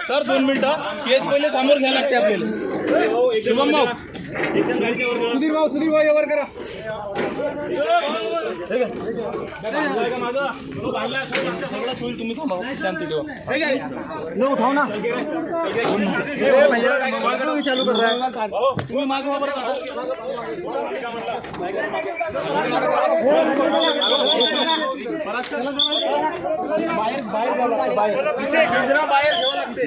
Sir 2 मिनिटं case पहिले समोर घ्यायला लागते आपल्याला. शुभम भाऊ, सुधीर भाऊ यावर करा. तुम्ही थांबा, शांती ठेवा. उठाओ ना. चालू कर रहा है. तुम्ही मागवा बरं का. बाहेर बाहेर घ्यावं लागते.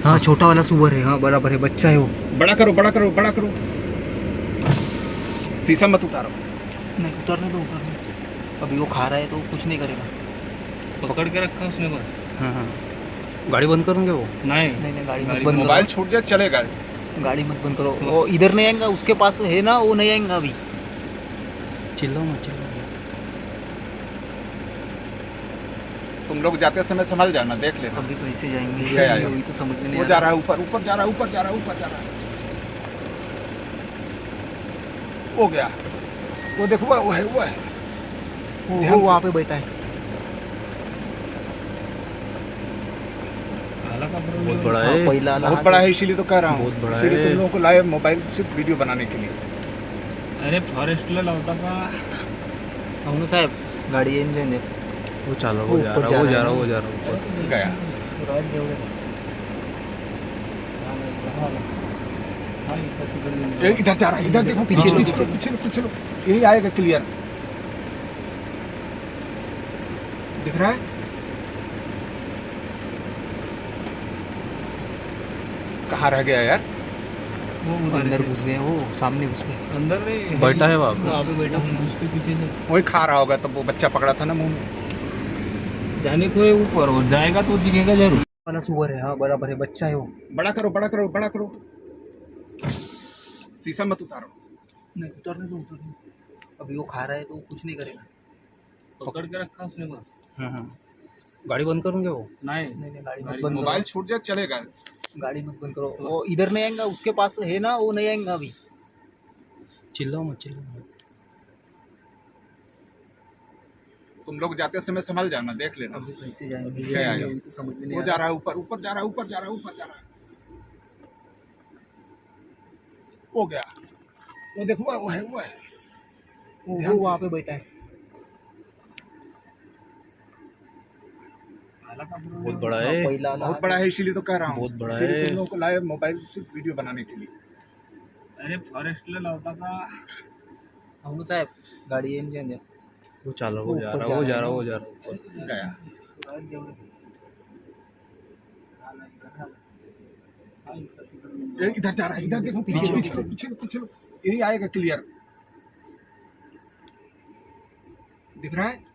हाँ, छोटा वाला सुअर है. हाँ बराबर है, बच्चा है वो. बड़ा करो बड़ा करो बड़ा करो. शीशा मत उतारो. नहीं उतरने दो, उतरने. अभी वो खा रहा है तो कुछ नहीं करेगा. पकड़ के रखा उसने बस. हाँ. गाड़ी बंद करोगे वो? नहीं गाड़ी मत बंद मोबाइल करो. छूट जाए चलेगा. गाड़ी मत बंद करो. वो इधर नहीं आएगा, उसके पास है ना, वो नहीं आएगा अभी. चिल्लाओ मत. तुम लोग जाते समय संभल जाना, देख लेना. अभी कैसे जाएंगे? वही तो समझ में नहीं वो आ जा रहा. रहा है ऊपर ऊपर जा रहा है ऊपर जा रहा है ऊपर जा रहा है. हो गया. वो देखो वो है वो वहाँ पे बैठा है. बहुत बड़ा हाँ, पहिला बहुत बड़ा है, इसीलिए तो कह रहा हूँ. बहुत बड़ा इसीलिए है. तुम लोगों को लाए मोबाइल सिर्फ वीडियो बनाने के लिए. अरे फॉरेस्टला लावता का? हो ना साहेब, गाडी एंजॉय. वो चालू वो जा रहा ऊपर गया. इधर जा रहा है, इधर देखो, पीछे पीछे यही आएगा क्लियर. दिख रहा है? कहाँ रह गया यार? वो अंदर घुस गए, वो सामने घुस गए. अंदर नहीं बैठा है वहाँ पे बैठा हूँ उसके पीछे से. वही खा रहा होगा, तब वो बच्चा पकड़ा था ना मुंह में. जाने को है ऊपर, वो जाएगा तो दिखेगा जरूर. वाला सुअर है. हाँ बराबर है, बच्चा है वो. बड़ा करो बड़ा करो बड़ा करो. शीशा मत उतारो. नहीं उतरने दो, उतरने. अभी वो खा रहा है तो कुछ नहीं करेगा. पकड़ के रखा उसने बस. हाँ. गाड़ी बंद करोगे वो? नहीं गाड़ी मत बंद मोबाइल करो. छूट जाए चलेगा. गाड़ी मत बंद करो. वो इधर नहीं आएगा, उसके पास है ना, वो नहीं आएगा अभी. चिल्लाओ मत. तुम लोग जाते समय संभल जाना, देख लेना. अभी कैसे जाएंगे? अभी तो समझ में नहीं वो आ जा रहा. रहा है ऊपर ऊपर जा रहा है ऊपर जा रहा है ऊपर जा रहा है. हो गया. वो देखो वो है वो वहाँ पे बैठा है. बहुत बड़ा हाँ, पहिला बहुत बड़ा है, इसीलिए तो कह रहा हूँ. बहुत बड़ा इसीलिए है. तुम लोगों को लाए मोबाइल सिर्फ वीडियो बनाने के लिए. अरे फॉरेस्टला लावता का? हो ना साहेब, गाडी एंजॉय. वो चालू वो जा रहा है ऊपर गया. इधर जा रहा है, इधर देखो, पीछे यही आएगा क्लियर. दिख रहा है?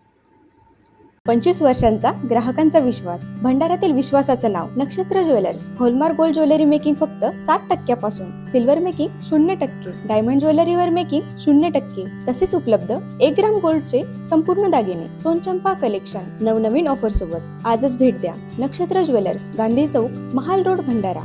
25 वर्षांचा ग्राहकांचा विश्वास. भंडारातील विश्वासाचं नाव नक्षत्र jewellers. Hallmark gold jewellery making फक्त 7% सिल्वर मेकिंग 0%, डायमंड ज्वेलरीवर मेकिंग 0%. तसेच उपलब्ध 1 ग्राम गोल्डचे संपूर्ण दागिने. सोनचंपा कलेक्शन नवनवीन ऑफर सोबत आजच भेट द्या. नक्षत्र ज्वेलर्स, गांधी चौक, महाल रोड, भंडारा.